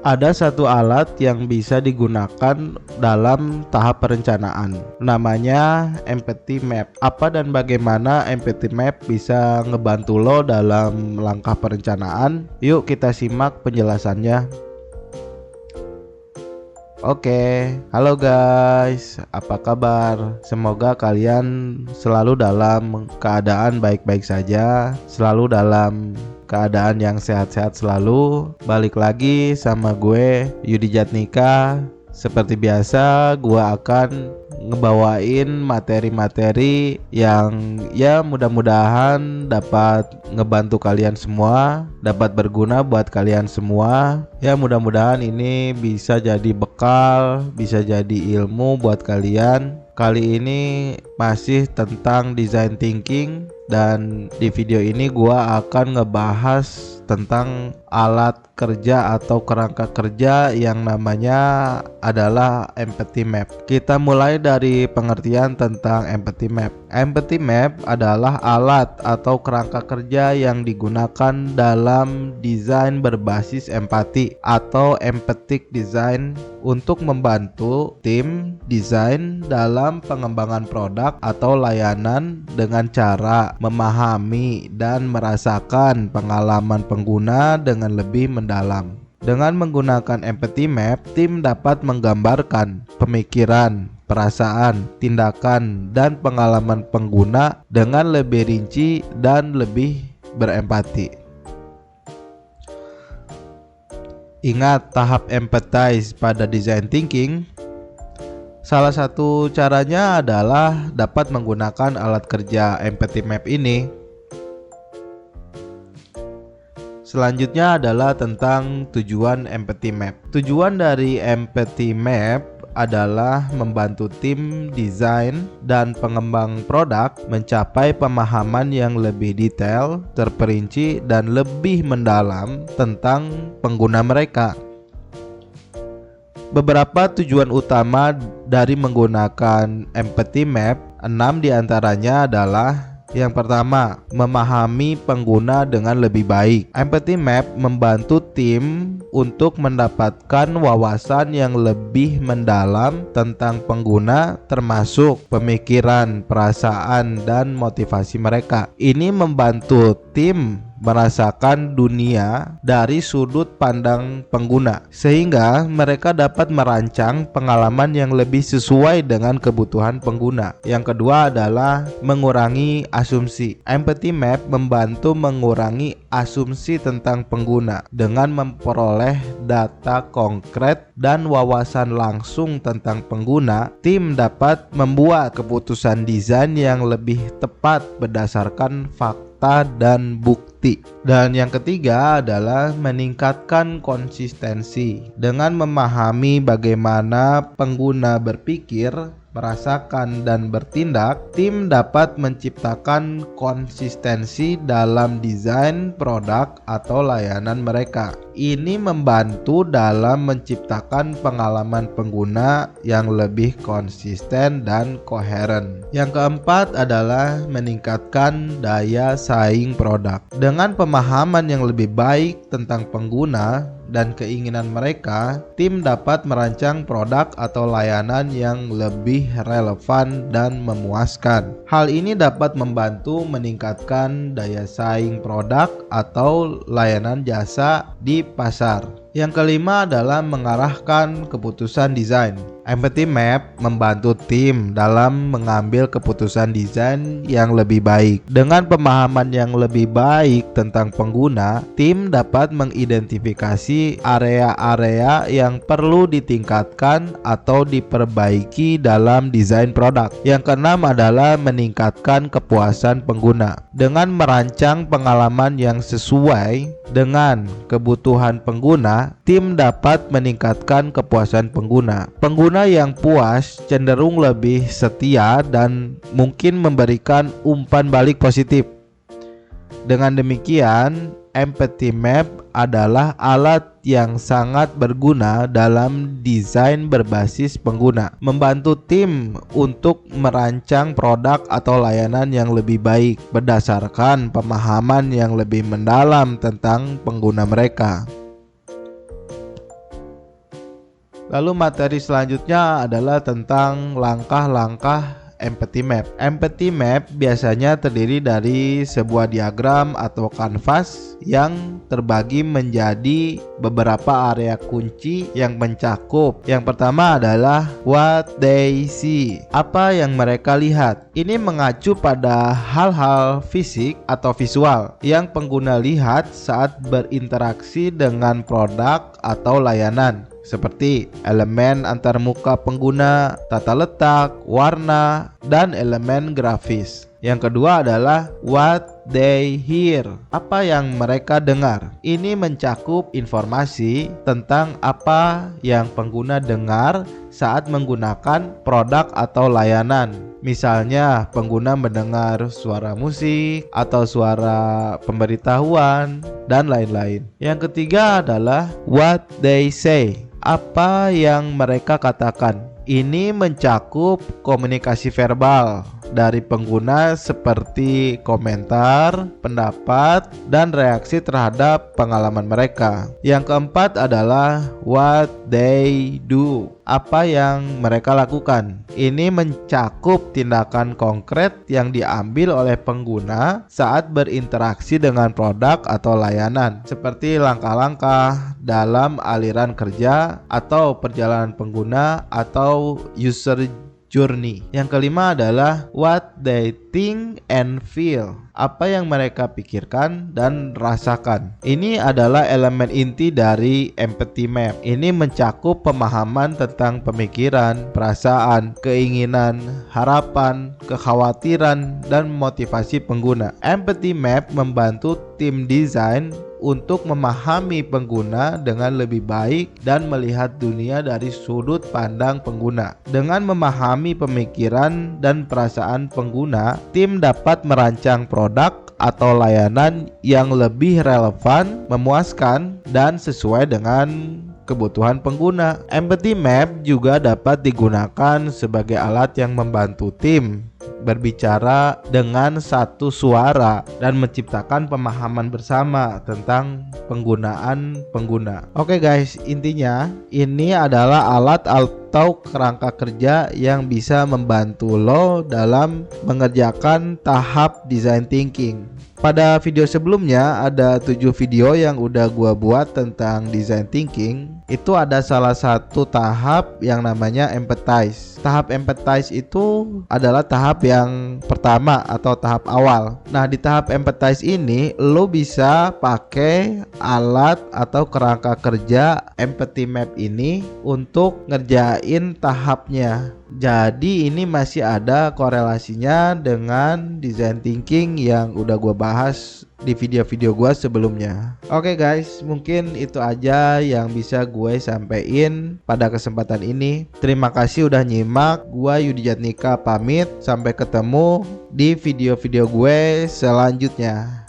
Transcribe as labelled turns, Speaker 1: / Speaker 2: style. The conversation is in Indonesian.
Speaker 1: Ada satu alat yang bisa digunakan dalam tahap perencanaan, namanya Empathy Map. Apa dan bagaimana Empathy Map bisa ngebantu lo dalam langkah perencanaan? Yuk kita simak penjelasannya. Oke, halo guys, apa kabar? Semoga kalian selalu dalam keadaan baik-baik saja, selalu dalam keadaan yang sehat-sehat selalu. Balik lagi sama gue Yudi Jatnika. Seperti biasa, gue akan ngebawain materi-materi yang ya mudah-mudahan dapat ngebantu kalian semua, dapat berguna buat kalian semua. Ya mudah-mudahan ini bisa jadi bekal, bisa jadi ilmu buat kalian. Kali ini masih tentang design thinking, dan di video ini gua akan ngebahas tentang alat kerja atau kerangka kerja yang namanya adalah Empathy Map. Kita mulai dari pengertian tentang Empathy Map. Empathy Map adalah alat atau kerangka kerja yang digunakan dalam desain berbasis empati atau empathic design untuk membantu tim desain dalam pengembangan produk atau layanan dengan cara memahami dan merasakan pengalaman pengguna dengan lebih mendalam. Dengan menggunakan Empathy Map, tim dapat menggambarkan pemikiran, perasaan, tindakan, dan pengalaman pengguna dengan lebih rinci dan lebih berempati. Ingat tahap empathize pada design thinking. Salah satu caranya adalah dapat menggunakan alat kerja Empathy Map ini. Selanjutnya adalah tentang tujuan Empathy Map. Tujuan dari Empathy Map adalah membantu tim desain dan pengembang produk mencapai pemahaman yang lebih detail, terperinci, dan lebih mendalam tentang pengguna mereka. Beberapa tujuan utama dari menggunakan Empathy Map, 6 diantaranya adalah: yang pertama, memahami pengguna dengan lebih baik. Empathy Map membantu tim untuk mendapatkan wawasan yang lebih mendalam tentang pengguna, termasuk pemikiran, perasaan, dan motivasi mereka. Ini membantu tim merasakan dunia dari sudut pandang pengguna, sehingga mereka dapat merancang pengalaman yang lebih sesuai dengan kebutuhan pengguna. Yang kedua adalah mengurangi asumsi. Empathy Map membantu mengurangi asumsi tentang pengguna dengan memperoleh data konkret dan wawasan langsung tentang pengguna. Tim dapat membuat keputusan desain yang lebih tepat berdasarkan fakta dan bukti. Dan yang ketiga adalah meningkatkan konsistensi. Dengan memahami bagaimana pengguna berpikir, merasakan, dan bertindak, tim dapat menciptakan konsistensi dalam desain produk atau layanan mereka. Ini membantu dalam menciptakan pengalaman pengguna yang lebih konsisten dan koheren. Yang keempat adalah meningkatkan daya saing produk. Dengan pemahaman yang lebih baik tentang pengguna dan keinginan mereka, tim dapat merancang produk atau layanan yang lebih relevan dan memuaskan. Hal ini dapat membantu meningkatkan daya saing produk atau layanan jasa di pasar. Yang kelima adalah mengarahkan keputusan desain. Empathy Map membantu tim dalam mengambil keputusan desain yang lebih baik. Dengan pemahaman yang lebih baik tentang pengguna, tim dapat mengidentifikasi area-area yang perlu ditingkatkan atau diperbaiki dalam desain produk. Yang keenam adalah meningkatkan kepuasan pengguna. Dengan merancang pengalaman yang sesuai dengan kebutuhan pengguna, tim dapat meningkatkan kepuasan pengguna. Pengguna yang puas cenderung lebih setia dan mungkin memberikan umpan balik positif. Dengan demikian, Empathy Map adalah alat yang sangat berguna dalam desain berbasis pengguna, membantu tim untuk merancang produk atau layanan yang lebih baik berdasarkan pemahaman yang lebih mendalam tentang pengguna mereka. Lalu materi selanjutnya adalah tentang langkah-langkah empathy map. Empathy map biasanya terdiri dari sebuah diagram atau kanvas yang terbagi menjadi beberapa area kunci yang mencakup. Yang pertama adalah what they see, apa yang mereka lihat. Ini mengacu pada hal-hal fisik atau visual yang pengguna lihat saat berinteraksi dengan produk atau layanan, seperti elemen antarmuka pengguna, tata letak, warna, dan elemen grafis. Yang kedua adalah what they hear, apa yang mereka dengar. Ini mencakup informasi tentang apa yang pengguna dengar saat menggunakan produk atau layanan. Misalnya pengguna mendengar suara musik atau suara pemberitahuan dan lain-lain. Yang ketiga adalah what they say, apa yang mereka katakan. Ini mencakup komunikasi verbal dari pengguna seperti komentar, pendapat, dan reaksi terhadap pengalaman mereka. Yang keempat adalah what they do, apa yang mereka lakukan. Ini mencakup tindakan konkret yang diambil oleh pengguna saat berinteraksi dengan produk atau layanan, seperti langkah-langkah dalam aliran kerja atau perjalanan pengguna atau user journey. Yang kelima adalah what they think and feel, apa yang mereka pikirkan dan rasakan. Ini adalah elemen inti dari empathy map. Ini mencakup pemahaman tentang pemikiran, perasaan, keinginan, harapan, kekhawatiran, dan motivasi pengguna. Empathy map membantu tim desain untuk memahami pengguna dengan lebih baik dan melihat dunia dari sudut pandang pengguna. Dengan memahami pemikiran dan perasaan pengguna, tim dapat merancang produk atau layanan yang lebih relevan, memuaskan, dan sesuai dengan kebutuhan pengguna. Empathy map juga dapat digunakan sebagai alat yang membantu tim berbicara dengan satu suara dan menciptakan pemahaman bersama tentang penggunaan pengguna. Oke guys, intinya ini adalah alat atau kerangka kerja yang bisa membantu lo dalam mengerjakan tahap design thinking. Pada video sebelumnya ada 7 video yang udah gua buat tentang design thinking. Itu ada salah satu tahap yang namanya empathize. Tahap empathize itu adalah tahap yang pertama atau tahap awal. Nah, di tahap empathize ini lo bisa pakai alat atau kerangka kerja empathy map ini untuk ngerjain tahapnya. Jadi ini masih ada korelasinya dengan design thinking yang udah gue bahas di video-video gue sebelumnya. Oke guys, mungkin itu aja yang bisa gue sampein pada kesempatan ini. Terima kasih udah nyimak. Gue Yudi Jatnika pamit. Sampai ketemu di video-video gue selanjutnya.